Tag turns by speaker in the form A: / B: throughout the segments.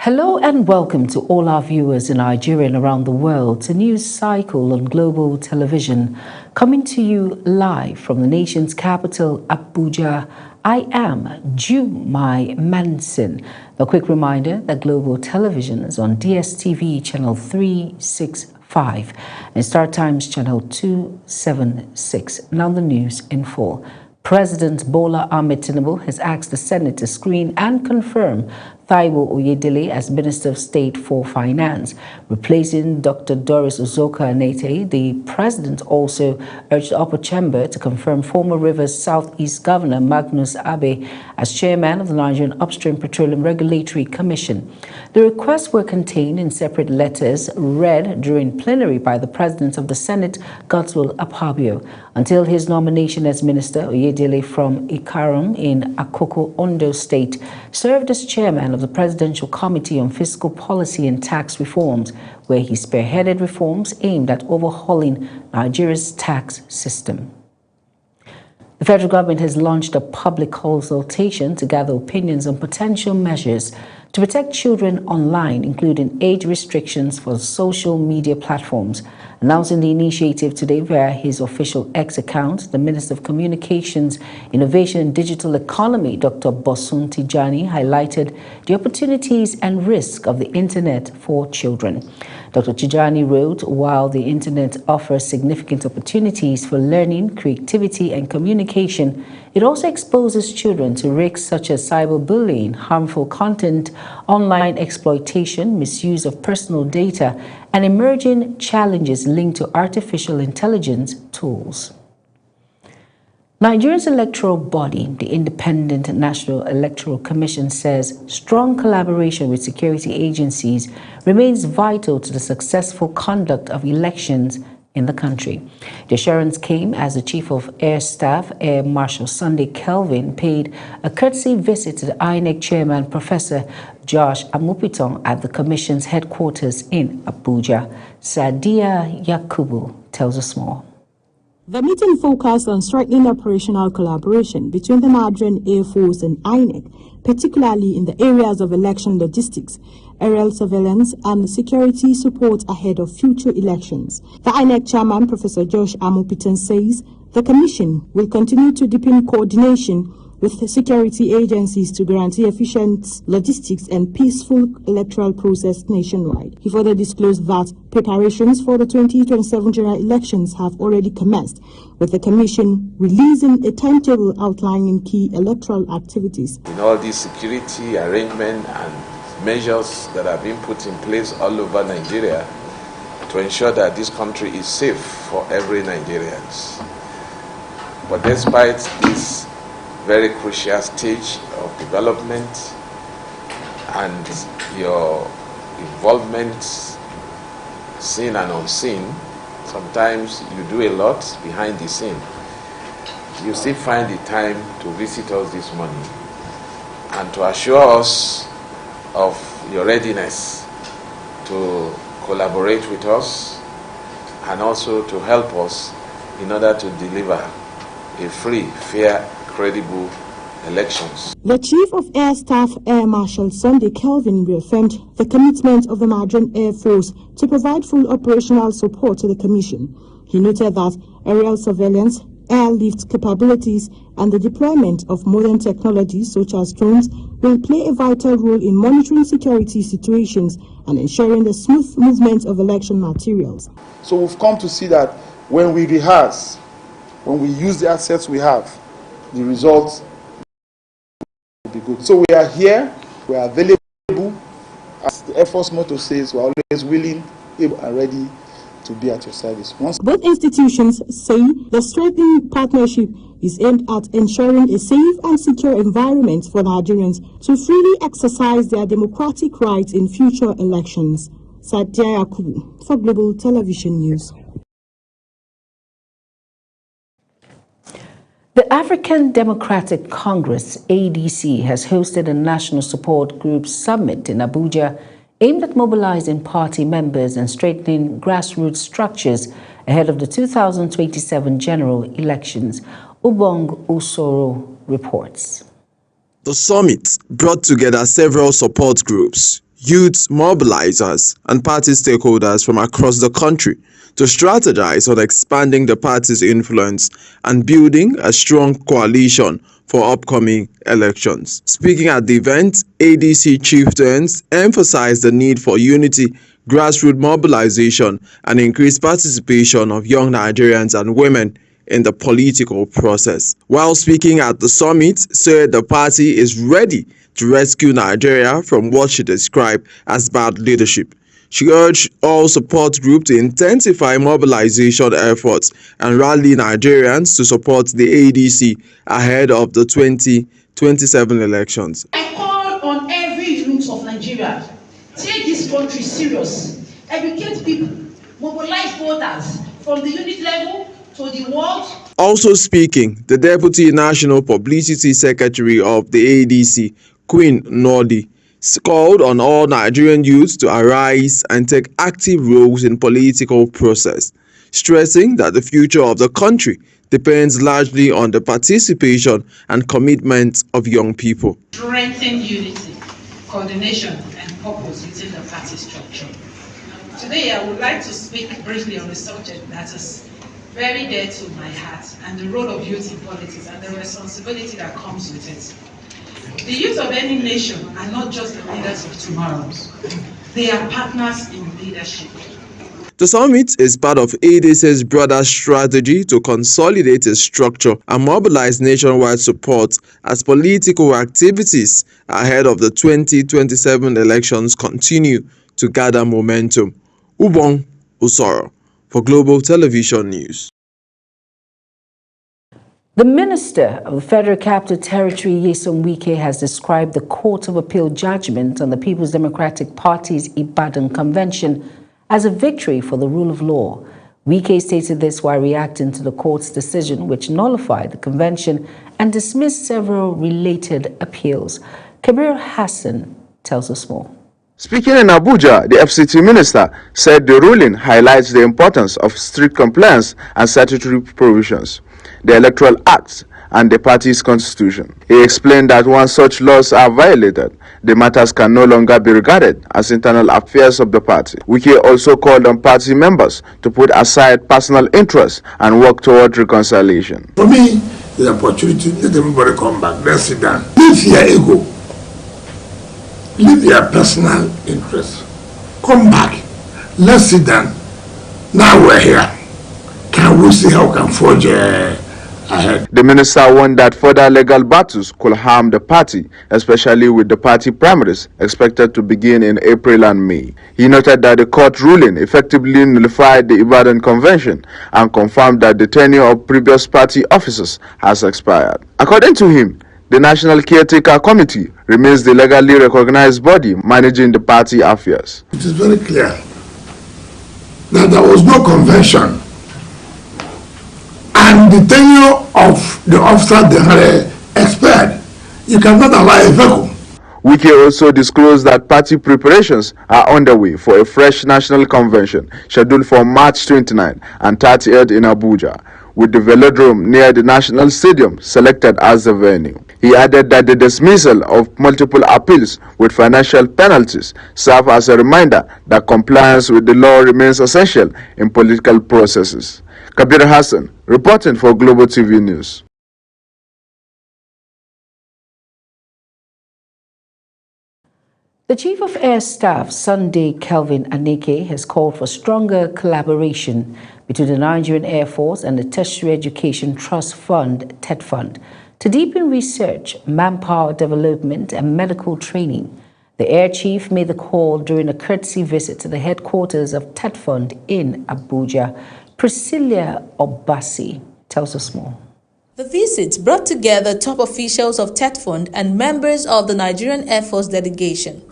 A: Hello and welcome to all our viewers in Nigeria and around the world to News Cycle on Global Television, coming to you live from the nation's capital, Abuja. I am Jumai Manson. A quick reminder that Global Television is on DSTV channel 365 and Star Times channel 276. Now the news in full. President Bola Ahmed Tinubu has asked the Senate to screen and confirm Taiwo Oyedele as Minister of State for Finance, replacing Dr. Doris Uzoka-Anete. The president also urged the upper chamber to confirm former Rivers Southeast Governor Magnus Abe as chairman of the Nigerian Upstream Petroleum Regulatory Commission. The requests were contained in separate letters read during plenary by the president of the Senate, Godswill Akpabio. Until his nomination as minister, Oyedele from Ikarum in Akoko, Ondo State, served as chairman of the Presidential Committee on Fiscal Policy and Tax Reforms, where he spearheaded reforms aimed at overhauling Nigeria's tax system. The federal government has launched a public consultation to gather opinions on potential measures to protect children online, including age restrictions for social media platforms. Announcing the initiative today via his official X account, the Minister of Communications, Innovation and Digital Economy, Dr. Bosun Tijani, highlighted the opportunities and risks of the Internet for children. Dr. Tijani wrote, while the Internet offers significant opportunities for learning, creativity, and communication, it also exposes children to risks such as cyberbullying, harmful content, online exploitation, misuse of personal data, and emerging challenges linked to artificial intelligence tools. Nigeria's electoral body, the Independent National Electoral Commission, says strong collaboration with security agencies remains vital to the successful conduct of elections in the country. The assurance came as the Chief of Air Staff, Air Marshal Sunday Kelvin, paid a courtesy visit to the INEC Chairman, Professor Josh Amupiton, at the Commission's headquarters in Abuja. Sadia Yakubu tells us more.
B: The meeting focused on strengthening operational collaboration between the Nigerian Air Force and INEC, particularly in the areas of election logistics, aerial surveillance, and security support ahead of future elections. The INEC chairman, Professor Josh Amupitan, says the Commission will continue to deepen coordination with the security agencies to guarantee efficient logistics and peaceful electoral process nationwide. He further disclosed that preparations for the 2027 general elections have already commenced, with the Commission releasing a timetable outlining key electoral activities.
C: In all these security arrangements and measures that have been put in place all over Nigeria to ensure that this country is safe for every Nigerian. But despite this very crucial stage of development and your involvement, seen and unseen, sometimes you do a lot behind the scene. You still find the time to visit us this morning and to assure us of your readiness to collaborate with us and also to help us in order to deliver a free, fair, credible elections.
B: The Chief of Air Staff, Air Marshal Sunday Kelvin, reaffirmed the commitment of the Nigerian Air Force to provide full operational support to the Commission. He noted that aerial surveillance, airlift capabilities, and the deployment of modern technologies such as drones will play a vital role in monitoring security situations and ensuring the smooth movement of election materials.
D: So we've come to see that when we rehearse, when we use the assets we have, the results will be good. So we are here, we are available. As the Air Force motto says, we are always willing, able, and ready to be at your service.
B: Both institutions say the strengthening partnership is aimed at ensuring a safe and secure environment for Nigerians to freely exercise their democratic rights in future elections. Sadia Yakubu for Global Television News.
A: The African Democratic Congress, ADC, has hosted a National Support Group Summit in Abuja aimed at mobilizing party members and strengthening grassroots structures ahead of the 2027 general elections. Ubong Usoro reports.
E: The summit brought together several support groups, youth mobilizers, and party stakeholders from across the country to strategize on expanding the party's influence and building a strong coalition for upcoming elections. Speaking at the event, ADC chieftains emphasized the need for unity, grassroots mobilization, and increased participation of young Nigerians and women in the political process. While speaking at the summit, said the party is ready to rescue Nigeria from what she described as bad leadership. She urged all support groups to intensify mobilization efforts and rally Nigerians to support the ADC ahead of the 2027 elections.
F: I call on every youth of Nigeria, take this country serious, educate people, mobilize voters from the unit level to the world.
E: Also speaking, the Deputy National Publicity Secretary of the ADC, Queen Nordi, called on all Nigerian youths to arise and take active roles in political process, stressing that the future of the country depends largely on the participation and commitment of young people.
F: Strengthen unity, coordination, and purpose within the party structure. Today, I would like to speak briefly on a subject that is very dear to my heart, and the role of youth in politics and the responsibility that comes with it. The youth of any nation are not just the leaders of tomorrow. They are partners in leadership.
E: The summit is part of ADC's broader strategy to consolidate its structure and mobilize nationwide support as political activities ahead of the 2027 elections continue to gather momentum. Ubong Usoro for Global Television News.
A: The Minister of the Federal Capital Territory, Nyesom Wike, has described the Court of Appeal judgment on the People's Democratic Party's Ibadan Convention as a victory for the rule of law. Wike stated this while reacting to the court's decision, which nullified the convention and dismissed several related appeals. Kabir Hassan tells us more.
G: Speaking in Abuja, the FCT minister said the ruling highlights the importance of strict compliance and statutory provisions, the Electoral Act, and the party's constitution. He explained that once such laws are violated, the matters can no longer be regarded as internal affairs of the party. Wike also called on party members to put aside personal interests and work toward reconciliation.
H: For me, it's an opportunity. Let everybody come back. Let's sit down. Leave your ego. Leave your personal interests. Come back. Let's sit down. Now we're here. Can we see how we can forge ahead?
G: The minister warned that further legal battles could harm the party, especially with the party primaries expected to begin in April and May. He noted that the court ruling effectively nullified the Ibadan Convention and confirmed that the tenure of previous party officers has expired. According to him, the National Caretaker Committee remains the legally recognized body managing the party affairs.
H: It is very clear that there was no convention, and the tenure of the officer they had expired. You cannot allow a vacuum.
G: Wike also disclosed that party preparations are underway for a fresh national convention scheduled for March 29 and 30th in Abuja, with the velodrome near the National Stadium selected as the venue. He added that the dismissal of multiple appeals with financial penalties serve as a reminder that compliance with the law remains essential in political processes. Kabir Hassan, reporting for Global TV News.
A: The Chief of Air Staff, Sunday Kelvin Aneke, has called for stronger collaboration between the Nigerian Air Force and the Tertiary Education Trust Fund, TETFund, to deepen research, manpower development, and medical training. The Air Chief made the call during a courtesy visit to the headquarters of TETFund in Abuja. Priscilla Obasi tells us more.
I: The visit brought together top officials of TETFund and members of the Nigerian Air Force delegation.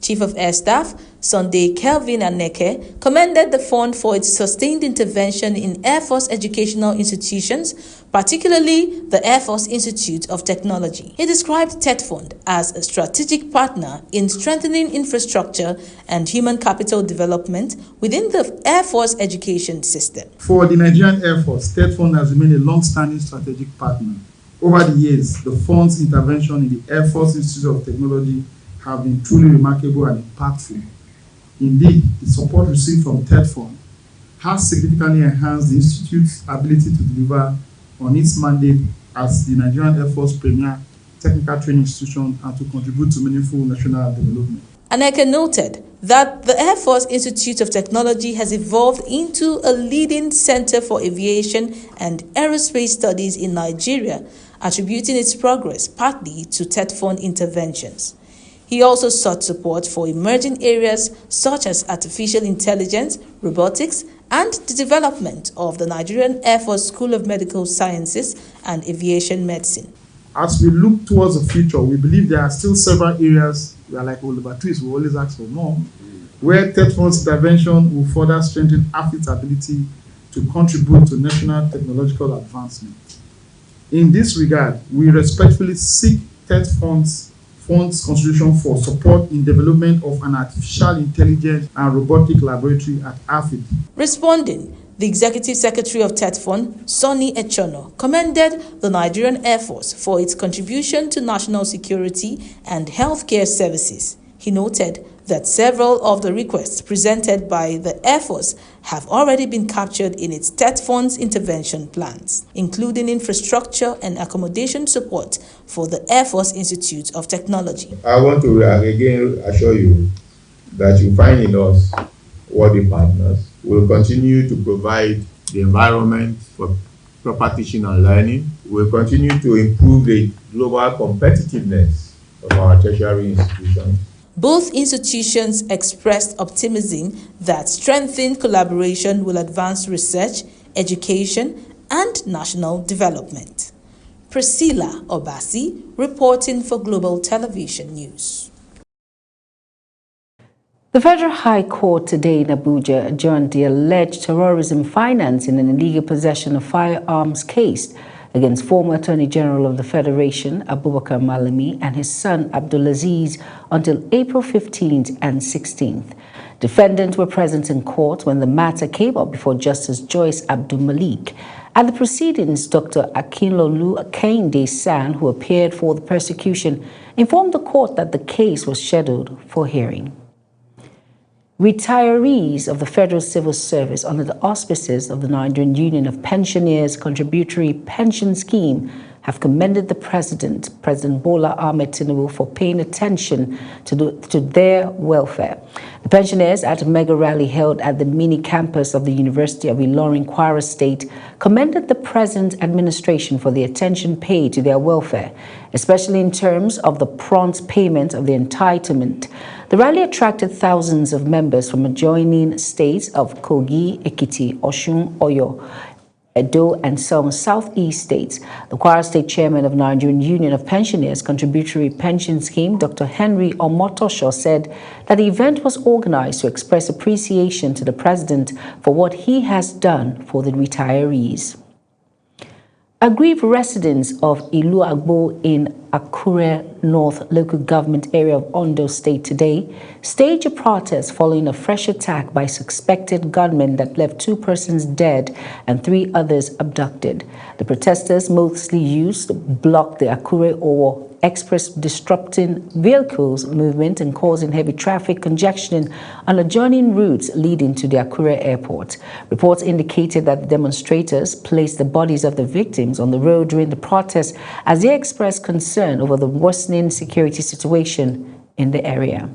I: Chief of Air Staff, Sunday Kelvin Aneke, commended the fund for its sustained intervention in Air Force educational institutions, particularly the Air Force Institute of Technology. He described TETFund as a strategic partner in strengthening infrastructure and human capital development within the Air Force education system.
J: For the Nigerian Air Force, TETFund has remained a long-standing strategic partner. Over the years, the fund's intervention in the Air Force Institute of Technology have been truly remarkable and impactful. Indeed, the support received from TETFund has significantly enhanced the Institute's ability to deliver on its mandate as the Nigerian Air Force premier technical training institution and to contribute to meaningful national development.
I: Aneke noted that the Air Force Institute of Technology has evolved into a leading center for aviation and aerospace studies in Nigeria, attributing its progress partly to TETFund interventions. He also sought support for emerging areas such as artificial intelligence, robotics, and the development of the Nigerian Air Force School of Medical Sciences and Aviation Medicine.
J: As we look towards the future, we believe there are still several areas, we are like Oliver Twist, we always ask for more, where TETFund's intervention will further strengthen AFIT's ability to contribute to national technological advancement. In this regard, we respectfully seek TETFund's contribution for support in development of an artificial intelligence and robotic laboratory at AFIT.
I: Responding, the Executive Secretary of TETFund, Sonny Echono, commended the Nigerian Air Force for its contribution to national security and healthcare services. He noted that several of the requests presented by the Air Force have already been captured in its TETFund's intervention plans, including infrastructure and accommodation support for the Air Force Institute of Technology.
K: I want to again assure you that you find in us worthy partners. We'll continue to provide the environment for proper teaching and learning. We'll continue to improve the global competitiveness of our tertiary institutions.
I: Both institutions expressed optimism that strengthened collaboration will advance research, education, and national development. Priscilla Obasi, reporting for Global Television News.
A: The Federal High Court today in Abuja adjourned the alleged terrorism financing and illegal possession of firearms case against former Attorney General of the Federation, Abubakar Malami, and his son, Abdulaziz, until April 15th and 16th. Defendants were present in court when the matter came up before Justice Joyce Abdul-Malik. At the proceedings, Dr. Akinlolu Kehinde-San, who appeared for the prosecution, informed the court that the case was scheduled for hearing. Retirees of the Federal Civil Service under the auspices of the Nigerian Union of Pensioners Contributory Pension Scheme have commended the President Bola Ahmed Tinubu, for paying attention to their welfare. The pensioners, at a mega rally held at the mini campus of the University of Ilorin, Kwara State, commended the present administration for the attention paid to their welfare, especially in terms of the prompt payment of the entitlement. The rally attracted thousands of members from adjoining states of Kogi, Ekiti, Osun, Oyo, Edo, and some southeast states. The Kwara State Chairman of Nigerian Union of Pensioners Contributory Pension Scheme, Dr. Henry Omotosho, said that the event was organized to express appreciation to the President for what he has done for the retirees. Aggrieved residents of Ilu Agbo in Akure North local government area of Ondo State today staged a protest following a fresh attack by suspected gunmen that left 2 persons dead and 3 others abducted. The protesters mostly used to block the Akure-Owo Express, disrupting vehicles movement and causing heavy traffic congestion on adjoining routes leading to the Akure airport. Reports indicated that the demonstrators placed the bodies of the victims on the road during the protest as they expressed concern over the worsening security situation in the area.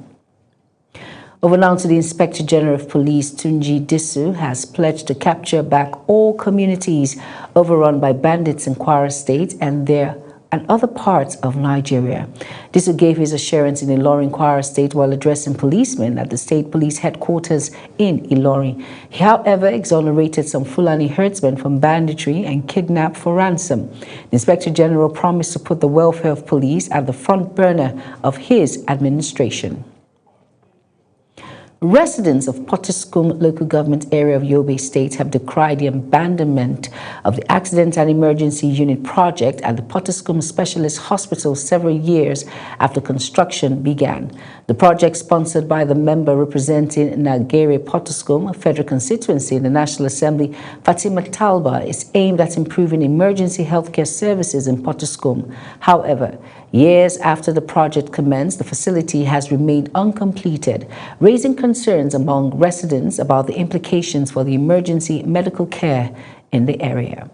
A: Over now to the Inspector General of Police, Tunji Disu, has pledged to capture back all communities overrun by bandits in Kwara State and other parts of Nigeria. Disu gave his assurance in Ilorin, Kwara State, while addressing policemen at the state police headquarters in Ilorin. He, however, exonerated some Fulani herdsmen from banditry and kidnap for ransom. The Inspector General promised to put the welfare of police at the front burner of his administration. Residents of Potiskum local government area of Yobe State have decried the abandonment of the Accident and Emergency Unit project at the Potiskum Specialist Hospital several years after construction began. The project, sponsored by the member representing Nagere Potiskum, a federal constituency in the National Assembly, Fatima Talba, is aimed at improving emergency healthcare services in Potiskum. However, years after the project commenced, the facility has remained uncompleted, raising concerns among residents about the implications for the emergency medical care in the area.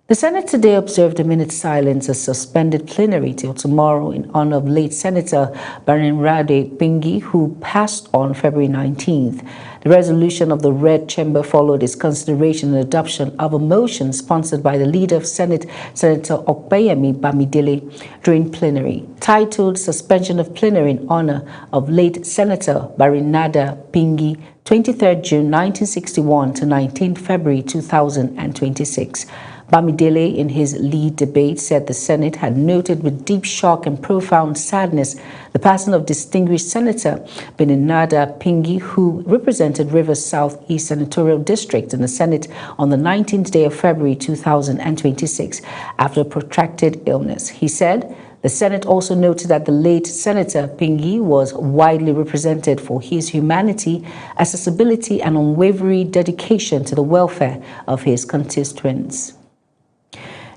A: The Senate today observed a minute's silence as suspended plenary till tomorrow in honor of late Senator Barinrade Pingi, who passed on February 19th. The resolution of the Red Chamber followed its consideration and adoption of a motion sponsored by the leader of Senate, Senator Okpeyemi Bamidele, during plenary, titled Suspension of Plenary in Honor of Late Senator Barinrade Pingi, 23rd June 1961 to 19th February 2026. Bamidele, in his lead debate, said the Senate had noted with deep shock and profound sadness the passing of distinguished Senator Barinrade Pingi, who represented Rivers South East Senatorial District in the Senate on the 19th day of February 2026 after a protracted illness. He said the Senate also noted that the late Senator Pingi was widely represented for his humanity, accessibility, and unwavering dedication to the welfare of his constituents.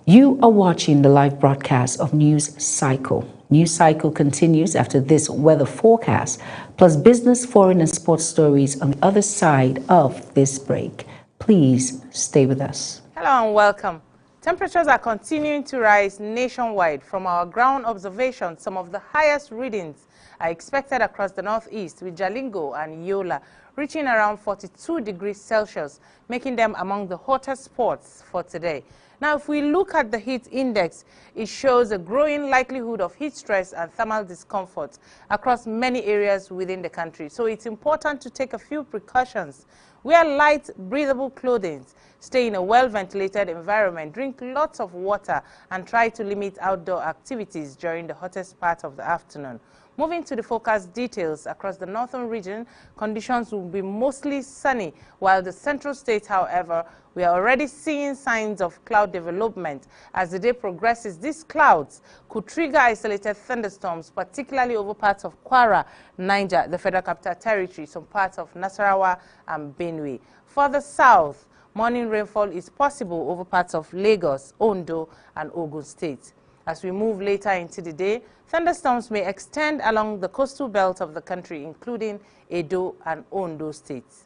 A: You are watching the live broadcast of News Cycle. News Cycle continues after this weather forecast, plus business, foreign, and sports stories on the other side of this break. Please stay with us.
L: Hello and welcome. Temperatures are continuing to rise nationwide. From our ground observations, some of the highest readings are expected across the northeast, with Jalingo and Yola reaching around 42 degrees Celsius, making them among the hottest spots for today. Now, if we look at the heat index, it shows a growing likelihood of heat stress and thermal discomfort across many areas within the country. So it's important to take a few precautions. Wear light, breathable clothing, stay in a well-ventilated environment, drink lots of water, and try to limit outdoor activities during the hottest part of the afternoon. Moving to the forecast details, across the northern region, conditions will be mostly sunny, while the central state, however, we are already seeing signs of cloud development. As the day progresses, these clouds could trigger isolated thunderstorms, particularly over parts of Kwara, Niger, the Federal Capital Territory, some parts of Nasarawa and Benue. Further south, morning rainfall is possible over parts of Lagos, Ondo, and Ogun states. As we move later into the day, thunderstorms may extend along the coastal belt of the country, including Edo and Ondo states.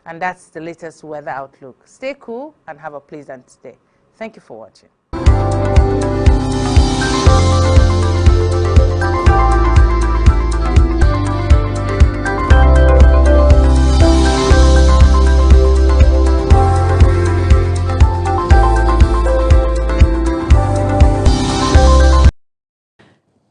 L: And that's the latest weather outlook. Stay cool and have a pleasant day. Thank you for watching.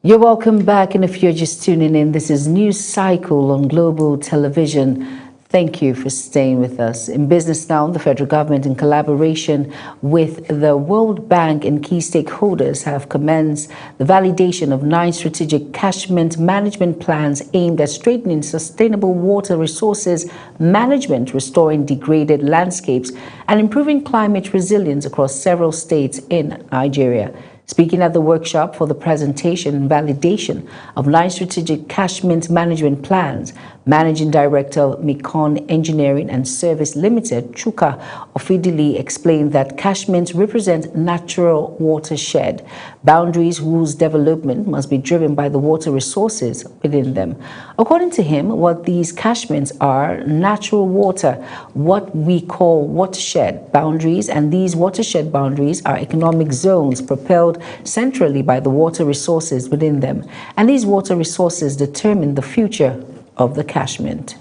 A: You're welcome back, and if you're just tuning in, this is News Cycle on Global Television. Thank you for staying with us. In business now, the federal government, in collaboration with the World Bank and key stakeholders, have commenced the validation of 9 strategic catchment management plans aimed at strengthening sustainable water resources management, restoring degraded landscapes, and improving climate resilience across several states in Nigeria. Speaking at the workshop for the presentation and validation of 9 strategic catchment management plans, Managing Director, Mekong Engineering and Service Limited, Chuka Ofidili, explained that catchments represent natural watershed boundaries whose development must be driven by the water resources within them. According to him, what these catchments are natural water, what we call watershed boundaries, and these watershed boundaries are economic zones propelled centrally by the water resources within them, and these water resources determine the future of the catchment.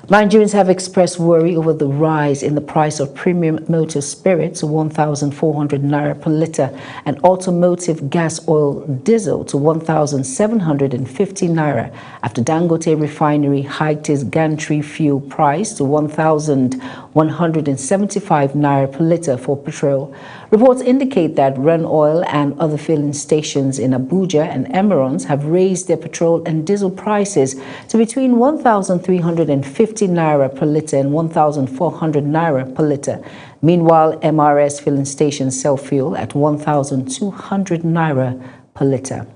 A: Nigerians have expressed worry over the rise in the price of premium motor spirits to 1,400 naira per litre and automotive gas oil diesel to 1,750 naira after Dangote Refinery hiked its gantry fuel price to 1,175 naira per litre for petrol. Reports indicate that Ren Oil and other filling stations in Abuja and Emirons have raised their petrol and diesel prices to between 1,350 naira per litre and 1,400 naira per litre. Meanwhile, MRS filling stations sell fuel at 1,200 naira per litre.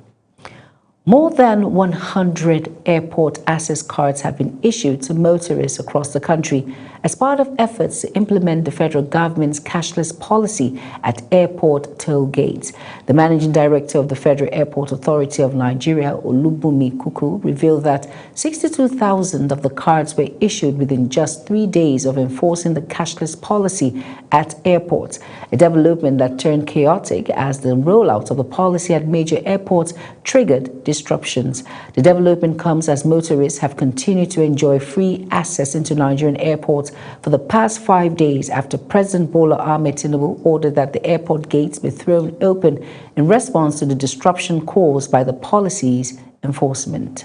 A: More than 100 airport access cards have been issued to motorists across the country as part of efforts to implement the federal government's cashless policy at airport toll gates. The managing director of the Federal Airport Authority of Nigeria, Olubunmi Kuku, revealed that 62,000 of the cards were issued within just 3 days of enforcing the cashless policy at airports, a development that turned chaotic as the rollout of the policy at major airports triggered disruptions. The development comes as motorists have continued to enjoy free access into Nigerian airports for the past 5 days after President Bola Ahmed Tinubu ordered that the airport gates be thrown open in response to the disruption caused by the policy's enforcement.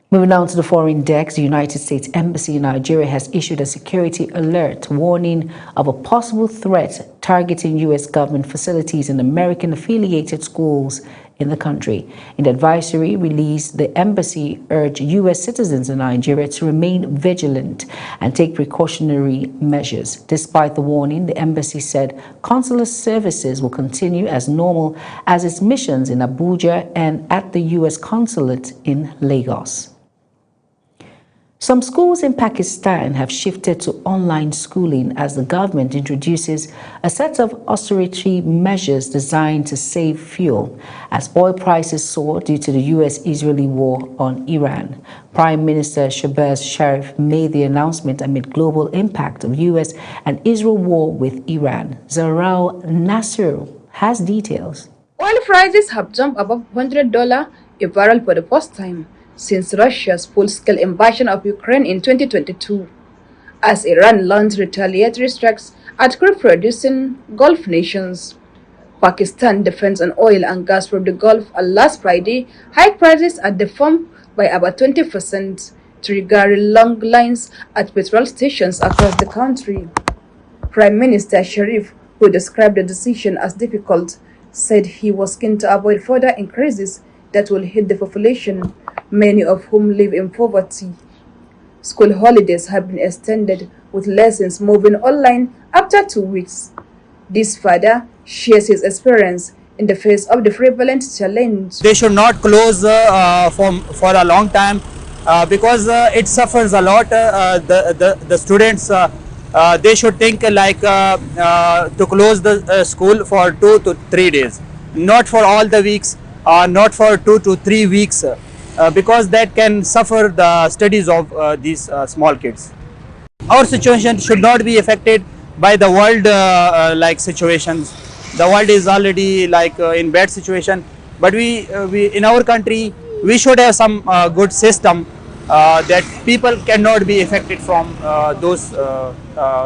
A: Moving on to the foreign desk, the United States Embassy in Nigeria has issued a security alert warning of a possible threat targeting U.S. government facilities and American-affiliated schools in the country. In the advisory release, the embassy urged U.S. citizens in Nigeria to remain vigilant and take precautionary measures. Despite the warning, the embassy said consular services will continue as normal as its missions in Abuja and at the U.S. consulate in Lagos. Some schools in Pakistan have shifted to online schooling as the government introduces a set of austerity measures designed to save fuel as oil prices soar due to the U.S.-Israeli war on Iran. Prime Minister Shehbaz Sharif made the announcement amid global impact of U.S. and Israel war with Iran. Zarau Nasir has details.
M: Oil prices have jumped above $100 a barrel for the first time since Russia's full-scale invasion of Ukraine in 2022, as Iran launched retaliatory strikes at crude-producing Gulf nations. Pakistan depends on oil and gas from the Gulf, and last Friday hiked prices at the pump by about 20%, triggering long lines at petrol stations across the country. Prime Minister Sharif, who described the decision as difficult, said he was keen to avoid further increases that will hit the population, many of whom live in poverty. School holidays have been extended, with lessons moving online after 2 weeks. This father shares his experience in the face of the prevalent challenge.
N: They should not close for a long time because it suffers a lot. The students, they should think like to close the school for 2 to 3 days, not for all the weeks, not for 2 to 3 weeks. Because that can suffer the studies of these small kids. Our situation should not be affected by the world like situations. The world is already like in bad situation, but we in our country we should have some good system that people cannot be affected from those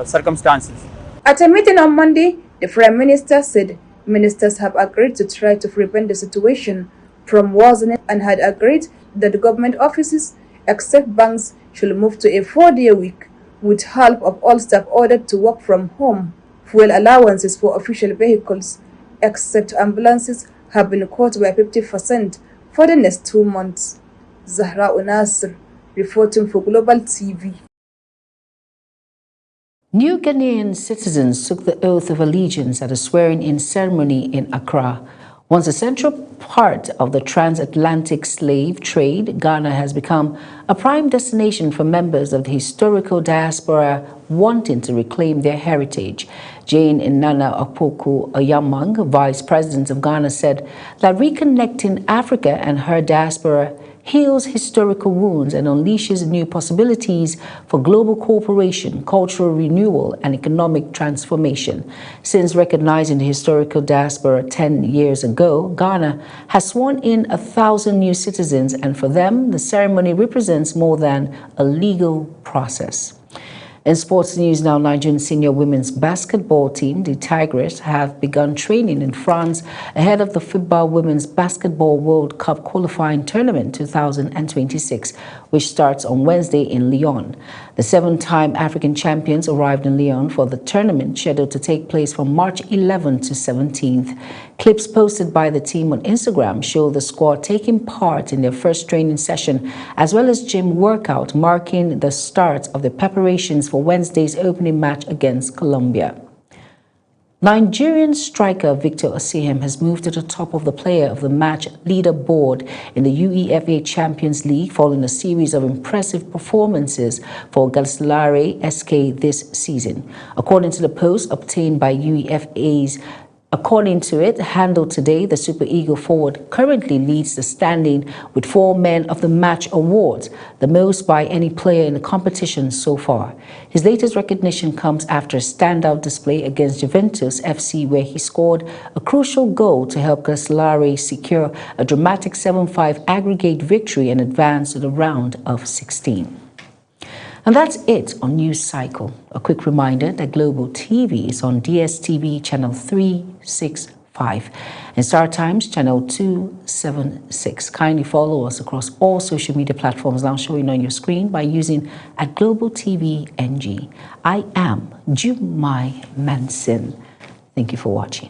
N: circumstances.
M: At a meeting on Monday, the Prime Minister said ministers have agreed to try to prevent the situation from worsening and had agreed that the government offices, except banks, should move to a 4-day week, with half of all staff ordered to work from home. Fuel allowances for official vehicles, except ambulances, have been cut by 50% for the next 2 months. Zahra Nasir, reporting for Global TV.
A: New Ghanaian citizens took the oath of allegiance at a swearing-in ceremony in Accra. Once a central part of the transatlantic slave trade, Ghana has become a prime destination for members of the historical diaspora wanting to reclaim their heritage. Jane Inanna Opoku Oyamang, Vice President of Ghana, said that reconnecting Africa and her diaspora heals historical wounds and unleashes new possibilities for global cooperation, cultural renewal, and economic transformation. Since recognizing the historical diaspora 10 years ago, Ghana has sworn in 1,000 new citizens, and for them, the ceremony represents more than a legal process. In sports news now, Nigerian senior women's basketball team, the Tigers, have begun training in France ahead of the FIBA Women's Basketball World Cup qualifying tournament 2026, which starts on Wednesday in Lyon. The seven-time African champions arrived in Lyon for the tournament, scheduled to take place from March 11th to 17th. Clips posted by the team on Instagram show the squad taking part in their first training session, as well as gym workout, marking the start of the preparations for Wednesday's opening match against Colombia. Nigerian striker Victor Osimhen has moved to the top of the player of the match leaderboard in the UEFA Champions League following a series of impressive performances for Galatasaray SK this season. According to the post obtained by UEFA's According to it, handled today, the Super Eagle forward currently leads the standing with 4 Men of the Match awards, the most by any player in the competition so far. His latest recognition comes after a standout display against Juventus FC, where he scored a crucial goal to help Galatasaray secure a dramatic 7-5 aggregate victory and advance to the round of 16. And that's it on News Cycle. A quick reminder that Global TV is on DSTV channel 365 and Star Times channel 276. Kindly follow us across all social media platforms now showing on your screen by using @GlobalTVNG. I am Jumai Manson. Thank you for watching.